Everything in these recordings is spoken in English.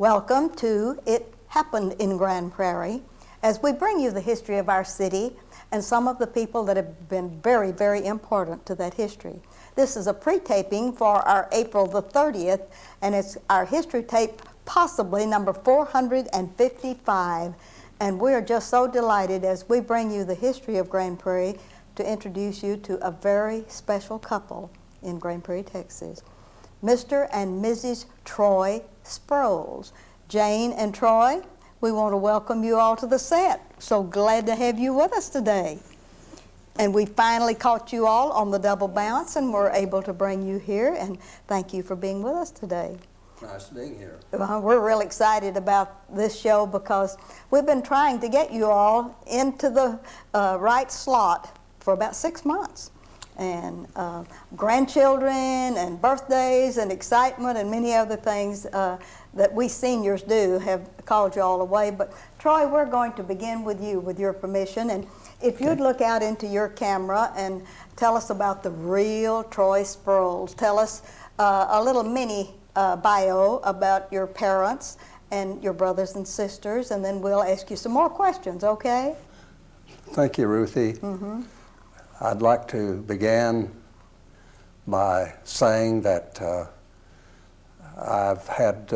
Welcome to It Happened in Grand Prairie, as we bring you the history of our city and some of the people that have been very, very important to that history. This is a pre-taping for our April the 30th, and it's our history tape, possibly number 455. And we are just so delighted as we bring you the history of Grand Prairie to introduce you to a very special couple in Grand Prairie, Texas. Mr. and Mrs. Troy Sproles. Jane and Troy, we want to welcome you all to the set. So glad to have you with us today. And we finally caught you all on the double bounce, and we're able to bring you here, and thank you for being with us today. Nice being here. We're real excited about this show because we've been trying to get you all into the right slot for about 6 months. And grandchildren and birthdays and excitement and many other things that we seniors do have called you all away. But Troy, we're going to begin with you, with your permission. And if you'd look out into your camera and tell us about the real Troy Sproles. Tell us a little mini bio about your parents and your brothers and sisters, and then we'll ask you some more questions, okay? Thank you, Ruthie. Mm-hmm. I'd like to begin by saying that I've had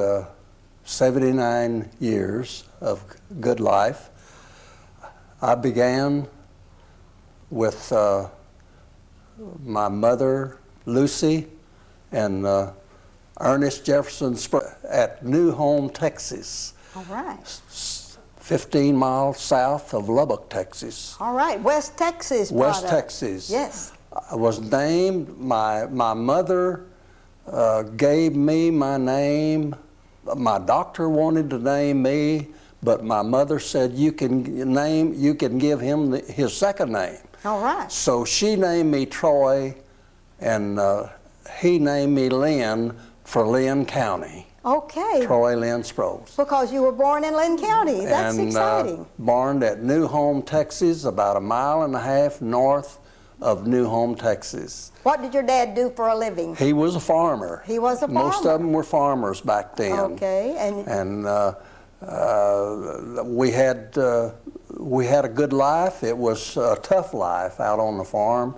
79 years of good life. I began with my mother, Lucy, and Ernest Jefferson at New Home, Texas. All right. 15 miles south of Lubbock, Texas. All right, West Texas. West Texas. Yes. I was named, my mother gave me my name. My doctor wanted to name me, but my mother said you can give him his second name. All right. So she named me Troy, and he named me Lynn for Lynn County. Okay. Troy Lynn Sproles. Because you were born in Lynn County. That's exciting. Born at New Home, Texas, about 1.5 miles north of New Home, Texas. What did your dad do for a living? He was a farmer. He was a farmer. Most of them were farmers back then. Okay. And we had a good life. It was a tough life out on the farm,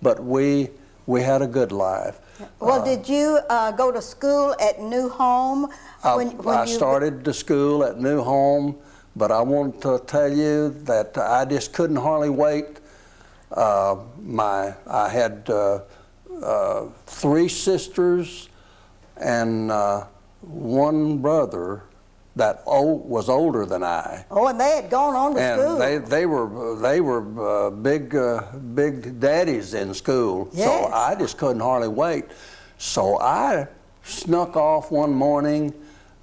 but we had a good life. Well, did you go to school at New Home? I started the school at New Home, but I want to tell you that I just couldn't hardly wait. I had 3 sisters and 1 brother that was older than I. Oh, and they had gone on to school. And they were big daddies in school. Yes. So I just couldn't hardly wait. So I snuck off one morning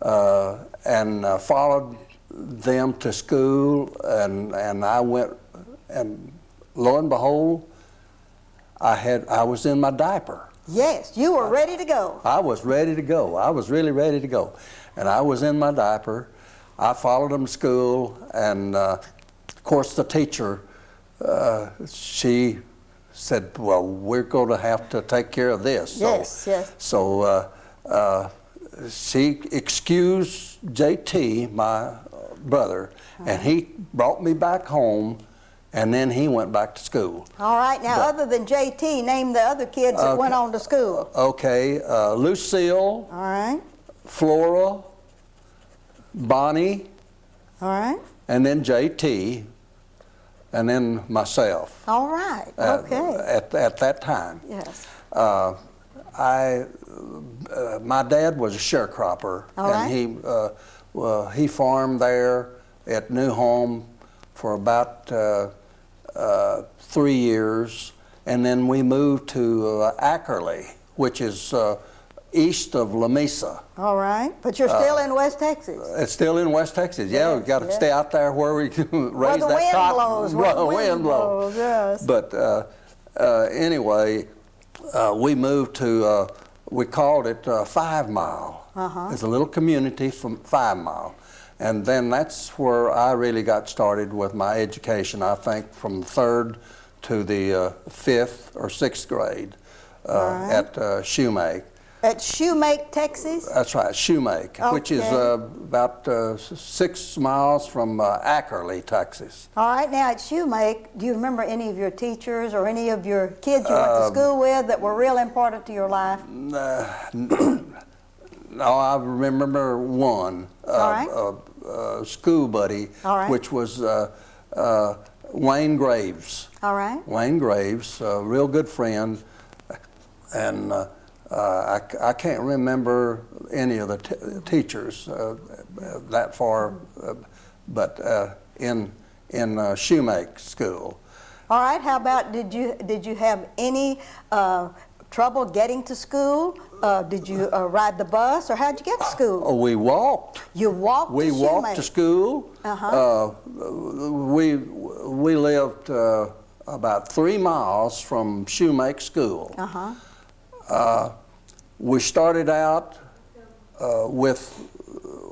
and followed them to school, and I went, and lo and behold, I was in my diaper. Yes, you were ready to go. I was ready to go. I was really ready to go. And I was in my diaper. I followed them to school, and of course the teacher, she said, well, we're going to have to take care of this. Yes, yes. So she excused JT, my brother, and he brought me back home, and then he went back to school. All right. Now, other than JT, name the other kids that went on to school. Okay. Lucille. All right. Flora. Bonnie. All right. And then JT. And then myself. All right. Okay. At that time. Yes. My dad was a sharecropper. All right. And he farmed there at New Home for about 3 years, and then we moved to Ackerley, which is east of La Mesa. All right, but you're still in West Texas. It's still in West Texas. Yeah, Yes, we've got to yes. stay out there where we can raise the that wind cotton. blows, where the wind blows, yes. But anyway, we moved to, we called it 5 Mile. Uh-huh. It's a little community from 5 Mile. And then that's where I really got started with my education, I think, from the 3rd to the 5th or 6th grade at Shoemake. At Shoemake, Texas? That's right, Shoemake, which is Okay. about 6 miles from Ackerley, Texas. All right, now at Shoemake, do you remember any of your teachers or any of your kids you went to school with that were real important to your life? No, I remember one, All right. school buddy, All right. which was Wayne Graves. All right. Wayne Graves, a real good friend, and I can't remember any of the teachers that far, but in Shoemake School. All right. How about did you have any trouble getting to school? Did you ride the bus, or how'd you get to school? Oh, we walked. You walked. We to walked to Shoemake. school. Uh-huh. We lived about 3 miles from Shoemake School. Uh-huh. We started out with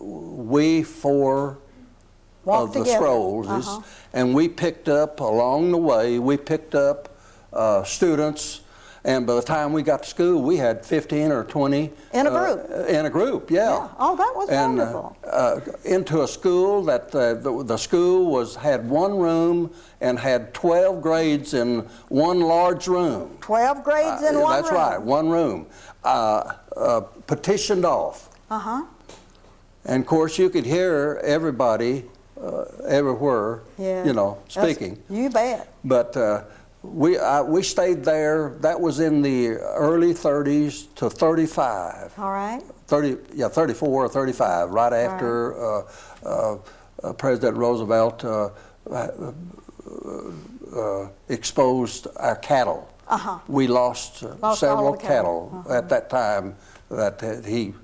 we four Walked of the together. Sproulses, Uh-huh. and we picked up along the way. We picked up students. And by the time we got to school, we had 15 or 20. In a group? In a group, yeah. Yeah. Oh, that was wonderful. Into a school that the school had one room and had 12 grades in one large room. 12 grades in one That's room? right, one room. Petitioned off. Uh-huh. And of course, you could hear everybody everywhere, Yeah. you know, speaking. You bet. But we stayed there. That was in the early 30s to 35. All right. 34 or 35, right after President Roosevelt exposed our cattle. Uh-huh. We lost all several the cattle. cattle at that time that he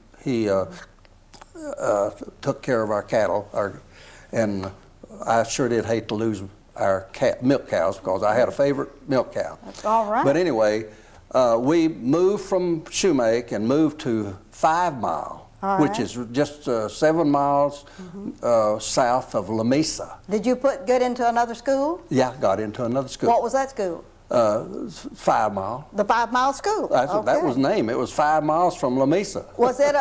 took care of our cattle, and I sure did hate to lose our milk cows because I had a favorite milk cow. That's all right. But anyway, we moved from Shoemake and moved to 5 Mile, All which right. is just 7 miles south of La Mesa. Did you get into another school? Yeah, got into another school. What was that school? 5 Mile. The 5 Mile School. That was the name. It was 5 miles from La Mesa. Was it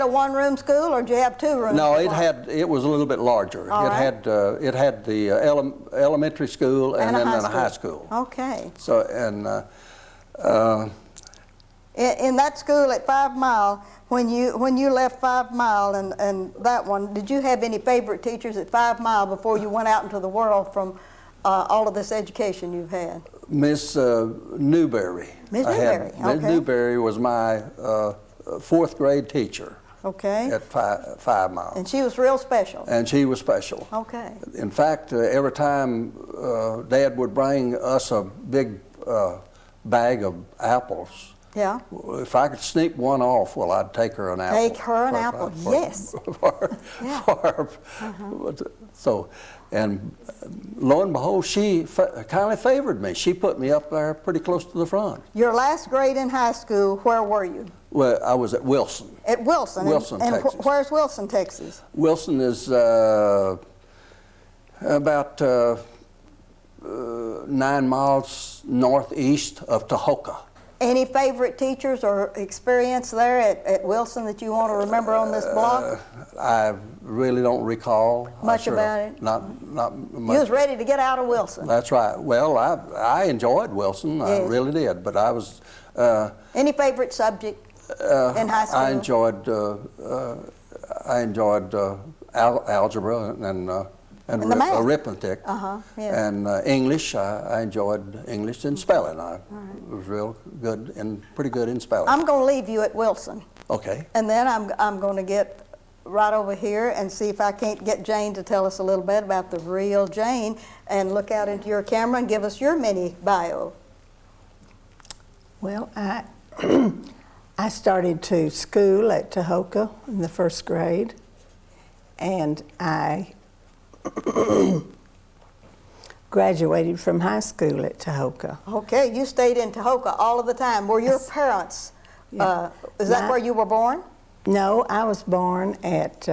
a one-room school, or did you have 2 rooms? No, it was a little bit larger. All it right. had the elementary school and then a high school. Okay. So and In that school at 5 Mile, when you left 5 Mile and that one, did you have any favorite teachers at 5 Mile before you went out into the world from all of this education you've had? Miss Newberry. Miss Newberry, Miss okay. Newberry was my 4th grade teacher Okay. at 5 Mile. And she was real special. And she was special. Okay. In fact, every time Dad would bring us a big bag of apples, Yeah. if I could sneak one off, well, I'd take her an apple. Take her an apple, yes. So, and lo and behold, she kindly favored me. She put me up there pretty close to the front. Your last grade in high school, where were you? Well, I was at Wilson. At Wilson. Wilson, and Texas. Where's Wilson, Texas? Wilson is about 9 miles northeast of Tahoka. Any favorite teachers or experience there at Wilson that you want to remember on this blog? I really don't recall. Much about it? Not much. You was ready to get out of Wilson. That's right. Well, I enjoyed Wilson. I Yes. really did. But I was. Any favorite subject in high school? I enjoyed algebra and And the math. arithmetic. Yes. And English. I enjoyed English and spelling. I was real good and pretty good in spelling. I'm going to leave you at Wilson. Okay. And then I'm going to get right over here and see if I can't get Jane to tell us a little bit about the real Jane, and look out into your camera and give us your mini bio. Well, I started to school at Tahoka in the 1st grade, and I graduated from high school at Tahoka. Okay, you stayed in Tahoka all of the time. Were your parents, Yeah. is that where you were born? No, I was born at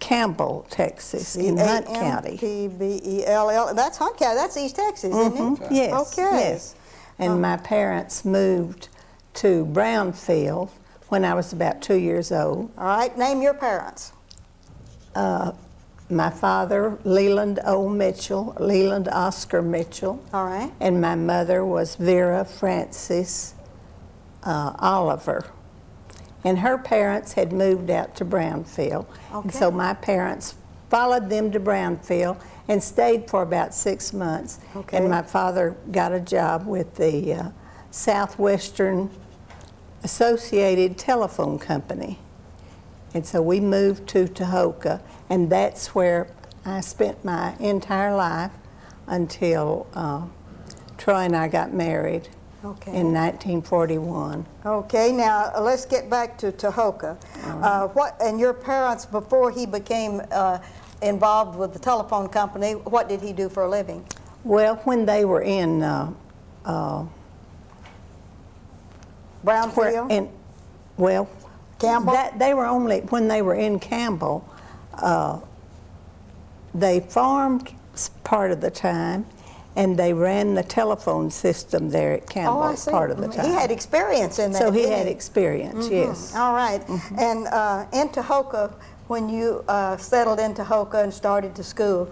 Campbell, Texas, in Hunt County. Campbell. That's Hunt County. That's East Texas, isn't it? Yes, Okay. yes. And my parents moved to Brownfield when I was about 2 years old. All right, name your parents. My father, Leland O. Mitchell, Leland Oscar Mitchell. All right. And my mother was Vera Francis Oliver. And her parents had moved out to Brownfield. Okay. And so my parents followed them to Brownfield and stayed for about 6 months. Okay. And my father got a job with the Southwestern Associated Telephone Company. And so we moved to Tahoka, and that's where I spent my entire life until Troy and I got married Okay. in 1941. Okay, now let's get back to Tahoka. And your parents, before he became involved with the telephone company, what did he do for a living? Well, when they were in Brownfield? Campbell? They were only, when they were in Campbell, they farmed part of the time, and they ran the telephone system there at Campbell I see. part of the time. He had experience in that. So he didn't had experience, yes. All right. And in Tahoka, when you settled in Tahoka and started to school,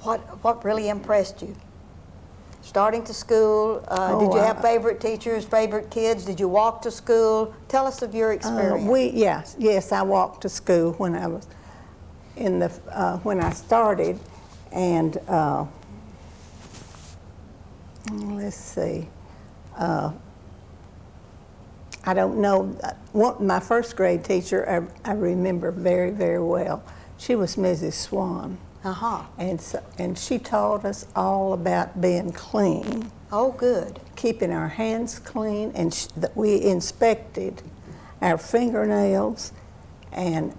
what really impressed you? Starting to school, did you have favorite teachers, favorite kids? Did you walk to school? Tell us of your experience. Yes, I walked to school when I was in the when I started, and let's see. I don't know. My first grade teacher, I remember very, very well. She was Mrs. Swan. And she taught us all about being clean. Oh, good. Keeping our hands clean, and we inspected our fingernails and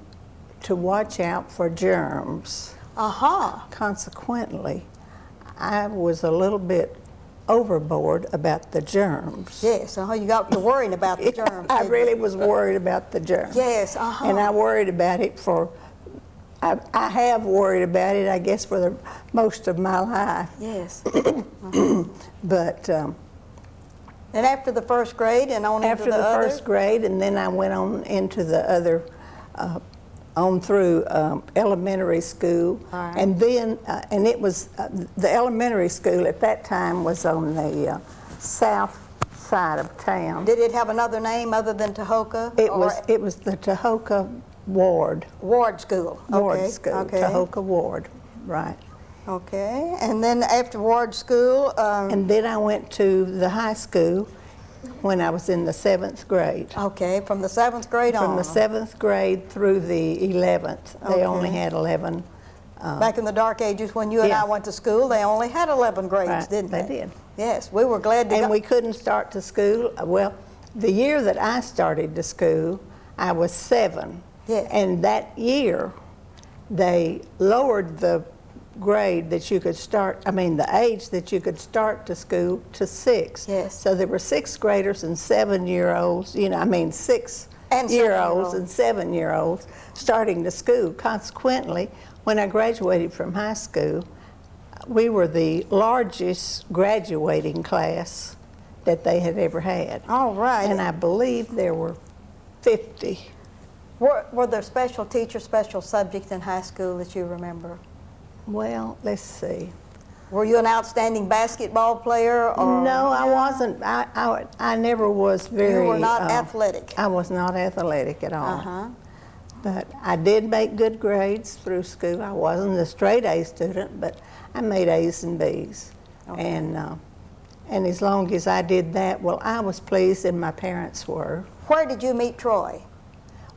to watch out for germs. Consequently, I was a little bit overboard about the germs. Yes, you're worried about the germs. I really was worried about the germs. Yes, And I worried about it I have worried about it, I guess, for most of my life. Yes. But and after the first grade and on into the other? After the first grade, and then I went on into the other, on through elementary school. All right. And then, and it was, the elementary school at that time was on the south side of town. Did it have another name other than Tahoka? It was the Tahoka Ward. Ward School. Ward School, Tahoka Ward, right. Okay, and then after Ward School? And then I went to the high school when I was in the 7th grade. Okay, from the 7th grade on? From the 7th grade through the 11th. They only had 11. Back in the dark ages when you and I went to school, they only had 11 grades, didn't they? They did. Yes, we were glad to And we couldn't start to school. Well, the year that I started to school, I was 7. Yes. And that year, they lowered the grade that you could start, the age that you could start to school to 6. Yes. So there were 6th graders and 7-year-olds, 6-year-olds and 7-year-olds starting to school. Consequently, when I graduated from high school, we were the largest graduating class that they had ever had. All right. And I believe there were 50. Were there special teachers, special subjects in high school that you remember? Well, let's see. Were you an outstanding basketball player? Or? No, I wasn't. I never was very... You were not athletic? I was not athletic at all. But I did make good grades through school. I wasn't a straight A student, but I made A's and B's. Okay. And as long as I did that, well, I was pleased and my parents were. Where did you meet Troy?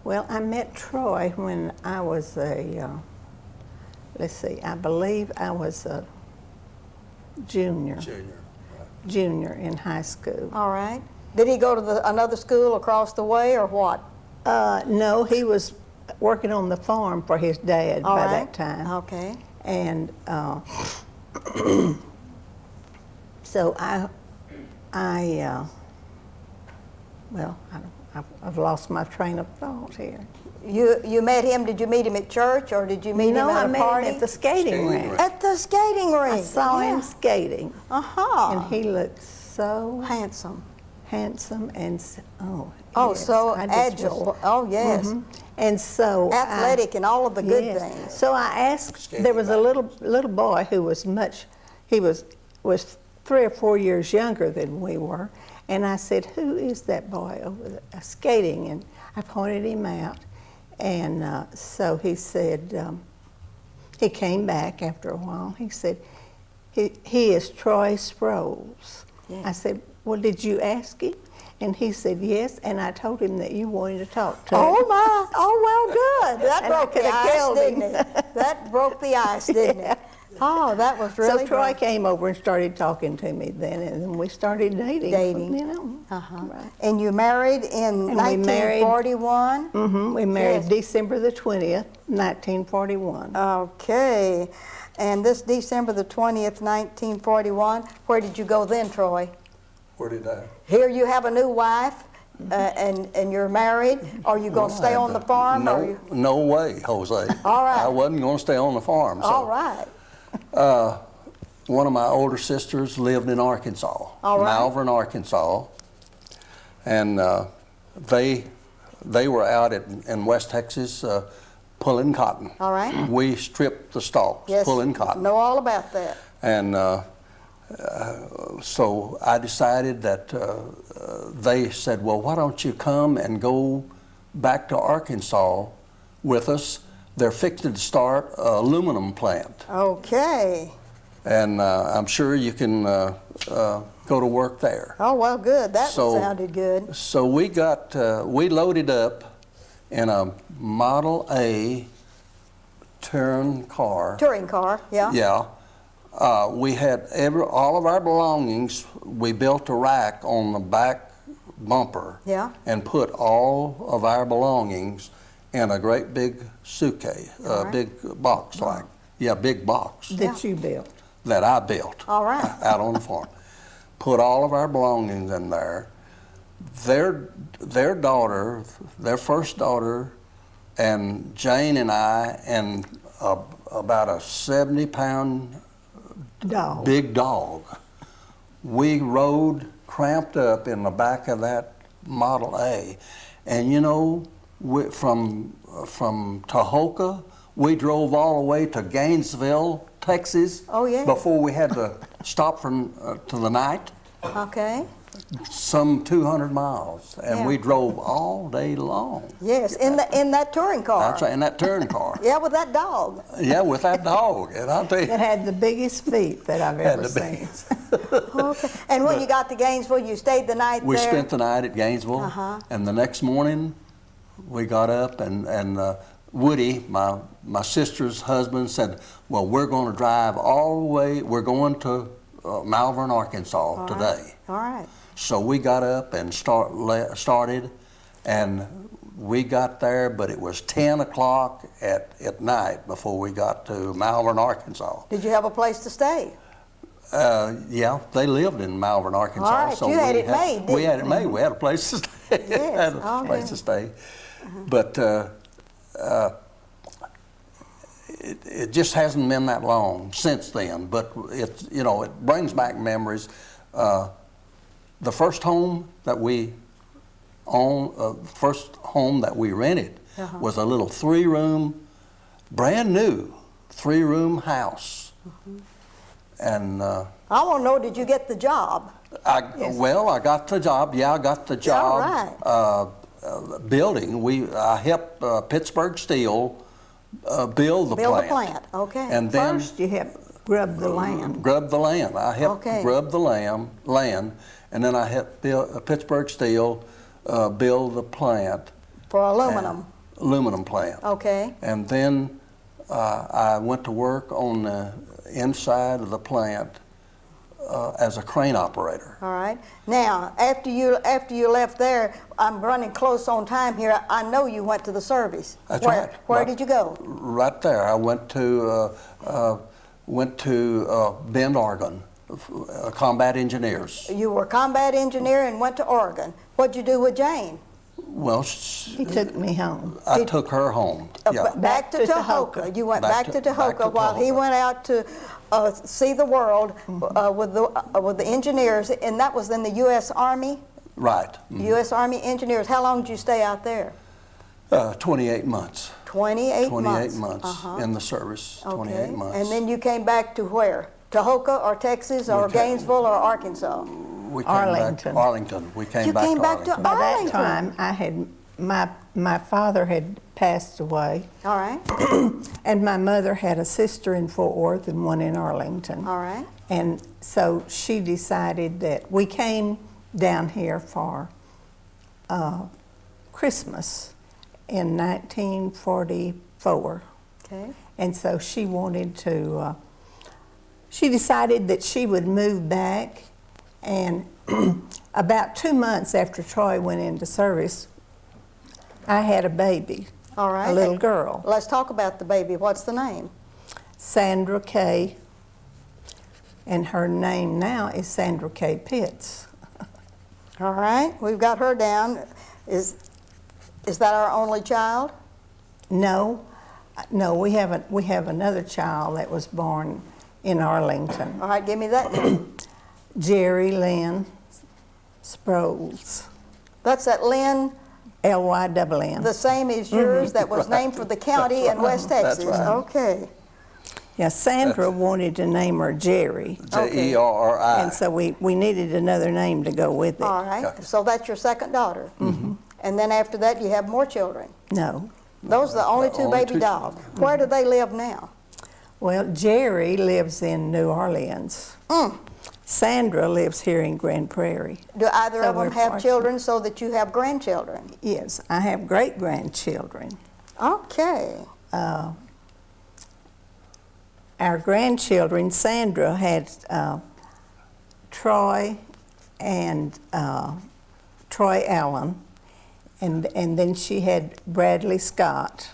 Well, I met Troy when I was let's see, I believe I was a junior. Junior in high school. All right. Did he go to another school across the way or what? No, he was working on the farm for his dad by that time. Okay. And so I've lost my train of thought here. You met him, did you meet him at church or did you meet him at a party? No, I met him at the skating rink. At the skating rink? I saw him skating. And he looked so handsome. handsome and Oh, yes, so I just agile. was- Oh, yes. And so Athletic and all of the good yes. things. So I asked. There was a little boy who was he was 3 or 4 years younger than we were, and I said, "Who is that boy over there skating?" And I pointed him out, and so he said. He came back after a while. He said, he is Troy Sproles. Yeah. I said, well, did you ask him? And he said, yes, and I told him that you wanted to talk to him. Oh, my. Oh, well, good. That And I broke the coulda ice, killed didn't him. it? That broke the ice, didn't it? Oh, that was really So Troy great. came over and started talking to me then, and then we started dating. Dating. You know. Uh-huh. Right. And you married in And we married- 1941? We married Yes. December the 20th, 1941. Okay. And this December the 20th, 1941, where did you go then, Troy? Where did I? Here you have a new wife, and you're married. Are you going to stay on the farm? or you... No way, Jose. All right. I wasn't going to stay on the farm. So, All right. one of my older sisters lived in Arkansas, All right. Malvern, Arkansas, and they were out in West Texas pulling cotton. All right. We stripped the stalks, Yes. pulling cotton. Know all about that. And so I decided that they said, well, why don't you come and go back to Arkansas with us? They're fixing to start an aluminum plant. Okay. And I'm sure you can go to work there. Oh, well, good. That So- sounded good. So we loaded up in a Model A touring car. Touring car, yeah. Yeah. We had all of our belongings. We built a rack on the back bumper. Yeah. And put all of our belongings in a great big suitcase, a right. big box big box That you built. that I built. All right. Out on the farm. Put all of our belongings in there. Their daughter, their first daughter, and Jane and I, and about a 70-pound Dog. big dog, we rode cramped up in the back of that Model A. And you know, from Tahoka, we drove all the way to Gainesville, Texas. Oh, yeah. Before we had to stop to the night. Okay. Some 200 miles, and Yeah. we drove all day long. Yes, in that touring car. That's right, in that touring car. Yeah, with that dog. Yeah, with that dog, and I'll tell you. That had the biggest feet that I've Had ever the seen. biggest. Okay. And when you got to Gainesville, you stayed the night We there? spent the night at Gainesville, Uh-huh. and the next morning we got up, and Woody, my sister's husband, said, well, we're going to drive all the way, we're going to Malvern, Arkansas today. All right. So we got up and started, and we got there, but it was 10 o'clock at night before we got to Malvern, Arkansas. Did you have a place to stay? Yeah, they lived in Malvern, Arkansas. All right, you had it made, didn't We had it made. We had a place to stay. Yes, Had a okay. place to stay. But it just hasn't been that long since then. But it brings back memories. The first home that we owned, first home that we rented was a little 3-room, brand new 3-room house. And I want to know, did you get the job? well, I got the job. Yeah, I got the job. All Building. I helped Pittsburgh Steel build the Build plant. the plant, okay. And then First, you helped grub the land. grub the land. I helped Okay. grub the land, and then I helped Pittsburgh Steel build the plant. For aluminum, Aluminum plant. okay. And then I went to work on the inside of the plant as a crane operator. All right. Now, after you left there, I'm running close on time here. I know you went to the service. That's Where, right. Where Right. did you go? Right there. I went to Bend, Oregon, combat engineers. You were a combat engineer and went to Oregon. What'd you do with Jane? Well, He took me home. I took her home. Yeah. Back to Tahoka. You went back to Tahoka while he Tahoka. went out to see the world with the engineers, and that was in the U.S. Army? Right. Mhm. U.S. Army engineers. How long did you stay out there? 28 months. 28 28 months. months in the service. 28 months. And then you came back to where? Tahoka or Texas or Gainesville or Arkansas? We came Arlington. back to Arlington. We came You back came to back to Arlington. By that Arlington. time, I had my father had passed away, All right. and my mother had a sister in Fort Worth and one in Arlington. All right. And so she decided that we came down here for Christmas in 1944. Okay. And so she wanted to, she decided that she would move back. And about 2 months after Troy went into service, I had a baby, All right. a little girl, Let's talk about the baby. What's the name? Sandra Kay. And her name now is Sandra Kay Pitts. All right. We've got her down. Is that our only child? No, we haven't. We have another child that was born in Arlington, All right. Give me that name. Jerry Lynn Sproles, That's that Lynn, Lynn. the same as yours, that was named for the county in West That's Texas. right. Okay. Yeah, Sandra wanted to name her Jerry, Jerri. and so we needed another name to go with it. All right. So that's your second daughter. Mm-hmm. And then after that, you have more children. No. Those are the only two only baby two dogs. Where do they live now? Well, Jerry lives in New Orleans. Sandra lives here in Grand Prairie. Do either So of them we're have fortunate. children so that you have grandchildren? Yes, I have great-grandchildren. Okay. Our grandchildren, Sandra had Troy and Troy Allen, and then she had Bradley Scott,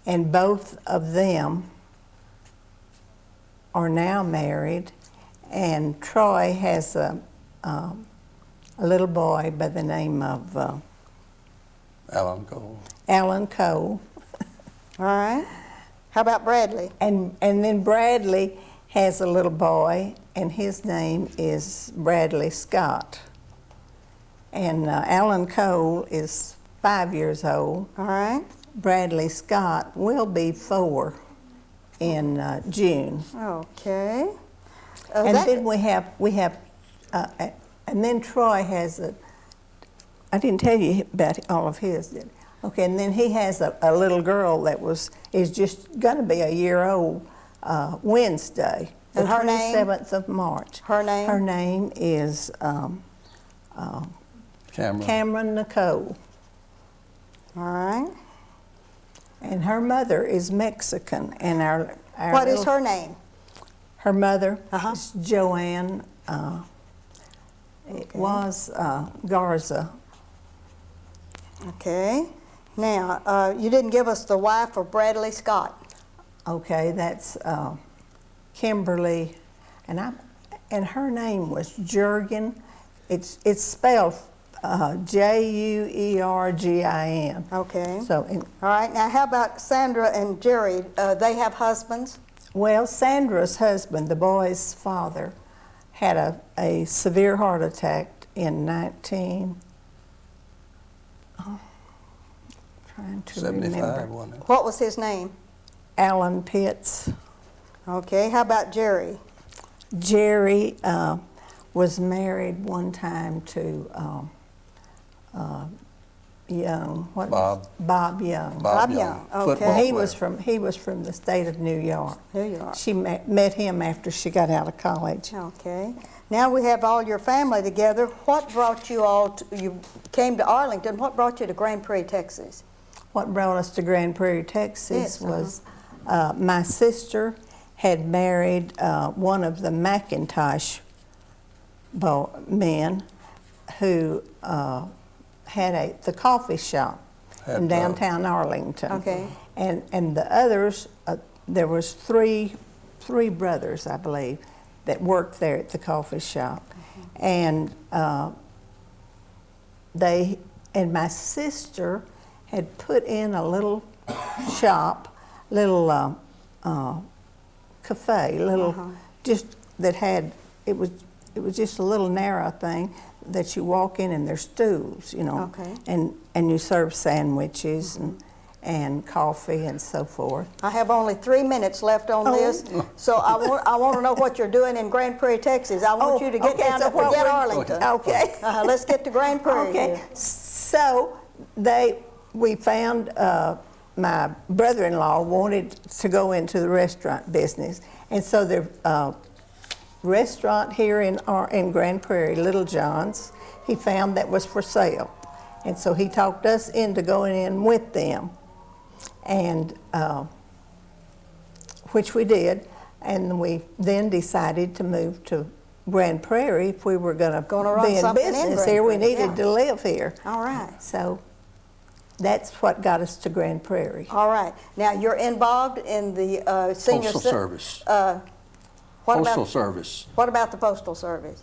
and both of them are now married, and Troy has a little boy by the name of Alan Cole. Alan Cole. All right. How about Bradley? And then Bradley has a little boy, and his name is Bradley Scott. And Alan Cole is 5 years old. All right. Bradley Scott will be 4 in June. Okay. And then we have, and then Troy has I didn't tell you about all of his, did I? Okay, and then he has a little girl that is just going to be a year old Wednesday, the And her name? 27th of March. Her name? Her name is Cameron Nicole. All right. And her mother is Mexican. And our What is her name? Her mother Uh-huh. is Joanne. It was Garza. Okay. Now, you didn't give us the wife of Bradley Scott. Okay, that's Kimberly, and her name was Jurgen. It's spelled Juergin. Okay. So, All right. Now, how about Sandra and Jerry? They have husbands? well, Sandra's husband, the boy's father, had a severe heart attack in 75, wasn't it? What was his name? Alan Pitts. Okay. How about Jerry? Jerry was married one time to Young. What? Bob Young. Bob Young, okay. Football He was from the state of New York. New York. She met him after she got out of college. Okay. Now we have all your family together. What brought you all you came to Arlington. What brought you to Grand Prairie, Texas? What brought us to Grand Prairie, Texas Yes, was my sister had married one of the McIntosh men who had the coffee shop in downtown Arlington. Okay. And the others, there was three brothers, I believe, that worked there at the coffee shop. And my sister had put in a little shop, little cafe, just that had, it was it was just a little narrow thing that you walk in and there's stools, you know. Okay. And you serve sandwiches and coffee and so forth. I have only 3 minutes left on this, so I want to know what you're doing in Grand Prairie, Texas. I want you to get down to forget Arlington. Okay. Let's get to Grand Prairie. Okay. Here. So we found my brother-in-law wanted to go into the restaurant business, and so the restaurant here in Grand Prairie, Little John's, he found that was for sale, and so he talked us into going in with them, and which we did, and we then decided to move to Grand Prairie if we were going to run be in something in business Grand here. We Prairie, needed to live here. All right. So that's what got us to Grand Prairie. All right. Now, you're involved in the senior... Postal Service. Postal Service. What about the Postal Service?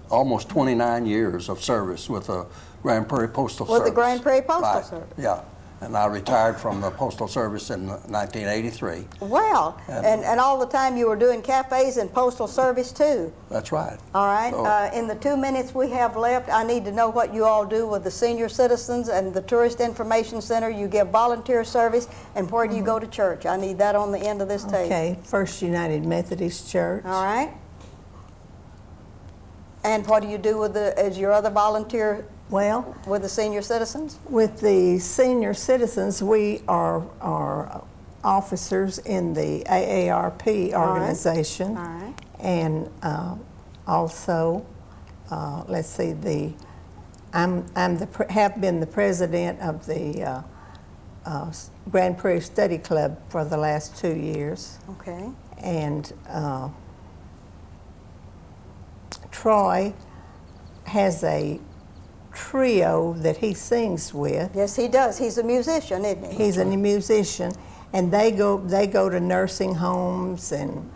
Almost 29 years of service with the Grand Prairie Postal Service. With the Grand Prairie Postal Right. Service. Yeah. And I retired from the Postal Service in 1983. Well, and all the time you were doing cafes and Postal Service too. That's right. All right. So, In the 2 minutes we have left, I need to know what you all do with the senior citizens and the Tourist Information Center. You give volunteer service, and where do you go to church? I need that on the end of this tape. Okay, First United Methodist Church. All right. And what do you do with as your other volunteer Well, with the senior citizens? with the senior citizens, we are officers in the AARP organization. All right. And also, let's see, have been the president of the Grand Prairie Study Club for the last 2 years. Okay. And Troy has a trio that he sings with. Yes, he does. He's a musician, isn't he? He's a musician, and they go to nursing homes and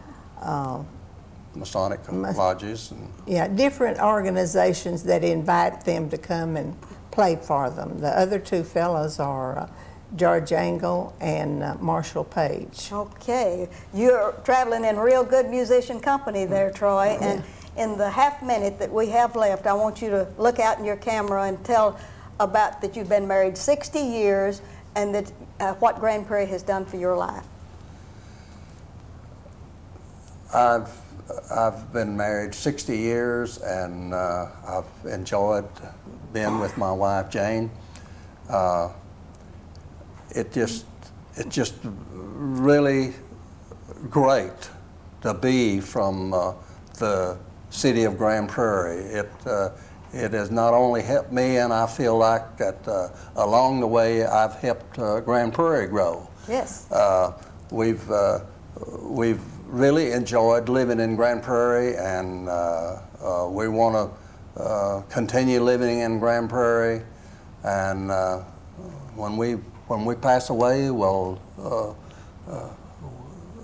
Masonic lodges. And different organizations that invite them to come and play for them. The other two fellows are George Angle and Marshall Page. Okay. You're traveling in real good musician company there, Troy. Yeah. And in the half minute that we have left, I want you to look out in your camera and tell about that you've been married 60 years and that what Grand Prairie has done for your life. I've been married 60 years, and I've enjoyed being with my wife Jane. It's just really great to be from the city of Grand Prairie. It has not only helped me, and I feel like that along the way I've helped Grand Prairie grow. Yes. We've really enjoyed living in Grand Prairie, and we want to continue living in Grand Prairie. And when we pass away,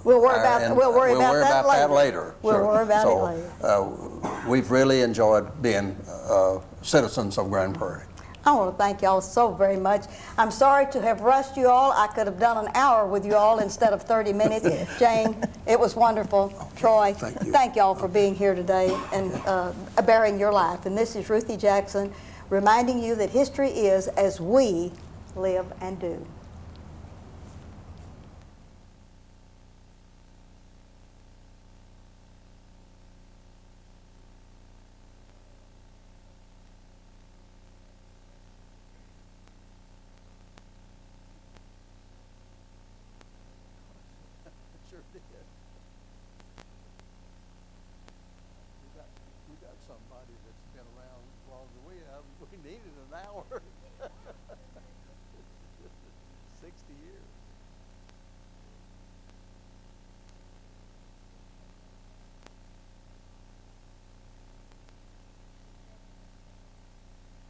We'll worry about that later. We'll Sure. worry about it later. We've really enjoyed being citizens of Grand Prairie. I want to thank y'all so very much. I'm sorry to have rushed you all. I could have done an hour with you all instead of 30 minutes. Jane, it was wonderful. Troy, thank y'all for being here today and bearing your life. And this is Ruthie Jackson reminding you that history is as we live and do.